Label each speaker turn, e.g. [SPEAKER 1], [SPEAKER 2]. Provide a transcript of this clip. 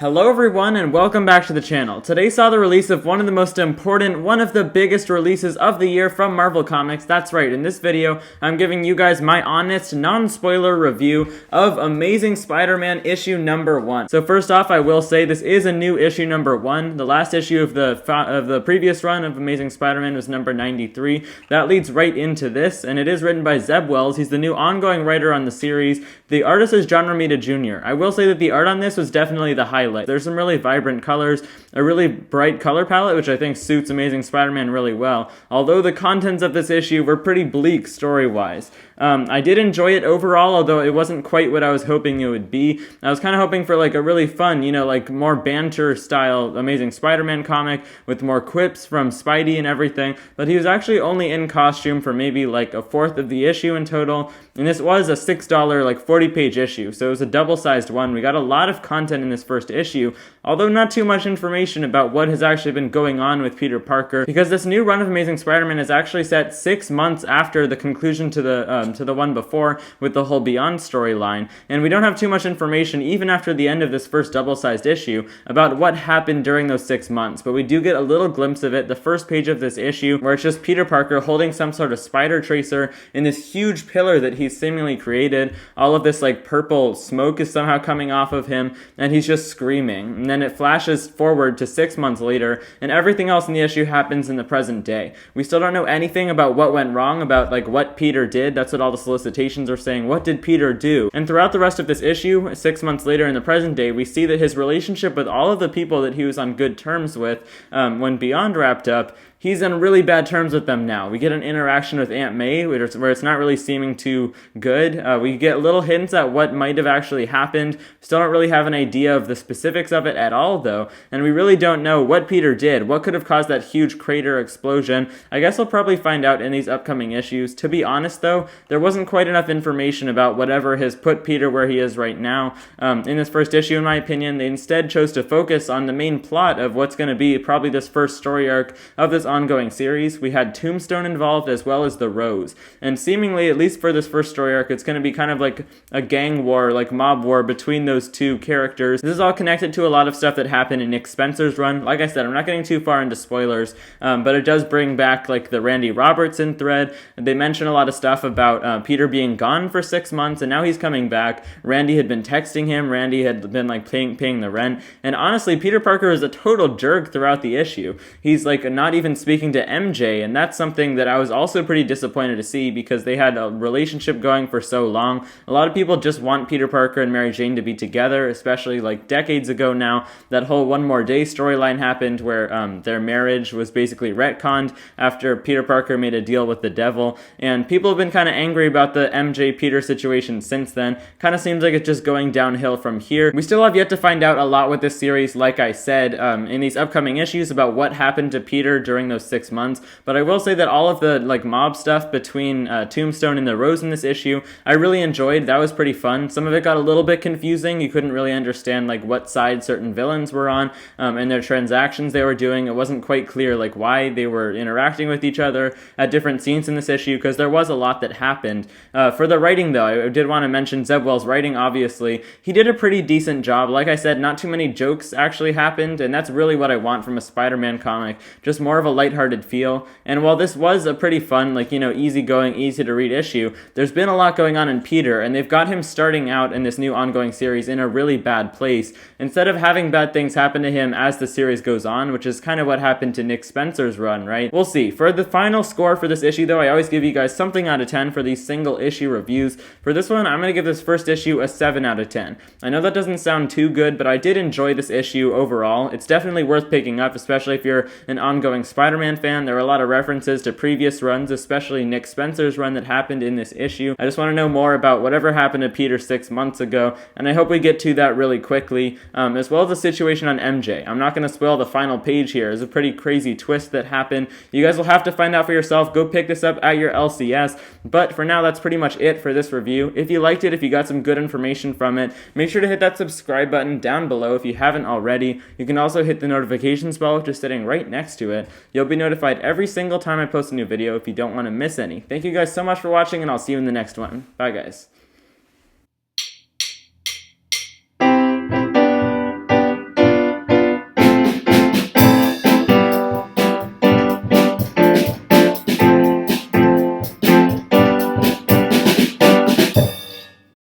[SPEAKER 1] Hello everyone and welcome back to the channel. Today saw the release of one of the most important, one of the biggest releases of the year from Marvel Comics. That's right, in this video I'm giving you guys my honest, non-spoiler review of Amazing Spider-Man issue number 1. So first off, I will say this is a new issue number 1. The last issue of the previous run of Amazing Spider-Man was number 93. That leads right into this, and it is written by Zeb Wells. He's the new ongoing writer on the series. The artist is John Romita Jr. I will say that the art on this was definitely the highlight. There's some really vibrant colors, a really bright color palette, which I think suits Amazing Spider-Man really well, although the contents of this issue were pretty bleak story-wise. I did enjoy it overall, although it wasn't quite what I was hoping it would be. I was kind of hoping for like a really fun, like more banter-style Amazing Spider-Man comic with more quips from Spidey and everything, but he was actually only in costume for maybe like a fourth of the issue in total, and this was a $6, like 40-page issue, so it was a double-sized one. We got a lot of content in this first issue, although not too much information about what has actually been going on with Peter Parker, because this new run of Amazing Spider-Man is actually set 6 months after the conclusion to the one before with the whole Beyond storyline, and we don't have too much information even after the end of this first double-sized issue about what happened during those 6 months, but we do get a little glimpse of it the first page of this issue, where it's just Peter Parker holding some sort of spider tracer in this huge pillar that he's seemingly created. All of this like purple smoke is somehow coming off of him, and he's just screaming. And then it flashes forward to 6 months later, and everything else in the issue happens in the present day. We still don't know anything about what went wrong, about like what Peter did. That's what all the solicitations are saying. What did Peter do? And throughout the rest of this issue, 6 months later in the present day, we see that his relationship with all of the people that he was on good terms with when Beyond wrapped up, he's on really bad terms with them now. We get an interaction with Aunt May where it's not really seeming too good. We get little hints at what might have actually happened. Still don't really have an idea of the specifics of it at all, though. And we really don't know what Peter did. What could have caused that huge crater explosion? I guess we'll probably find out in these upcoming issues. To be honest, though, there wasn't quite enough information about whatever has put Peter where he is right now. In this first issue, in my opinion, they instead chose to focus on the main plot of what's going to be probably this first story arc of this ongoing series. We had Tombstone involved as well as the Rose, and seemingly, at least for this first story arc, it's going to be kind of like a gang war, like mob war between those two characters. This is all connected to a lot of stuff that happened in Nick Spencer's run. Like I said, I'm not getting too far into spoilers, but it does bring back like the Randy Robertson thread. They mention a lot of stuff about Peter being gone for 6 months, and now he's coming back. Randy had been texting him. Randy had been like paying the rent, and honestly, Peter Parker is a total jerk throughout the issue. He's like not even speaking to MJ, and that's something that I was also pretty disappointed to see, because they had a relationship going for so long. A lot of people just want Peter Parker and Mary Jane to be together, especially like decades ago now. That whole One More Day storyline happened where their marriage was basically retconned after Peter Parker made a deal with the devil, and people have been kind of angry about the MJ Peter situation since then. Kind of seems like it's just going downhill from here. We still have yet to find out a lot with this series, like I said, in these upcoming issues about what happened to Peter during those 6 months, but I will say that all of the like mob stuff between Tombstone and the Rose in this issue, I really enjoyed. That was pretty fun. Some of it got a little bit confusing. You couldn't really understand like what side certain villains were on and their transactions they were doing. It wasn't quite clear like why they were interacting with each other at different scenes in this issue, because there was a lot that happened. For the writing, though, I did want to mention Zeb Wells' writing. Obviously, he did a pretty decent job. Like I said, not too many jokes actually happened, and that's really what I want from a Spider-Man comic. Just more of a lighthearted feel. And while this was a pretty fun, like, easygoing, easy to read issue, there's been a lot going on in Peter, and they've got him starting out in this new ongoing series in a really bad place, instead of having bad things happen to him as the series goes on, which is kind of what happened to Nick Spencer's run, right? We'll see. For the final score for this issue, though, I always give you guys something out of 10 for these single issue reviews. For this one, I'm going to give this first issue a 7 out of 10. I know that doesn't sound too good, but I did enjoy this issue overall. It's definitely worth picking up, especially if you're an ongoing Spider-Man fan. There were a lot of references to previous runs, especially Nick Spencer's run that happened in this issue. I just want to know more about whatever happened to Peter 6 months ago, and I hope we get to that really quickly, as well as the situation on MJ. I'm not going to spoil the final page here. It's a pretty crazy twist that happened. You guys will have to find out for yourself. Go pick this up at your LCS, but for now, that's pretty much it for this review. If you liked it, if you got some good information from it, make sure to hit that subscribe button down below if you haven't already. You can also hit the notifications bell, just sitting right next to it. You'll be notified every single time I post a new video if you don't want to miss any. Thank you guys so much for watching, and I'll see you in the next one. Bye, guys.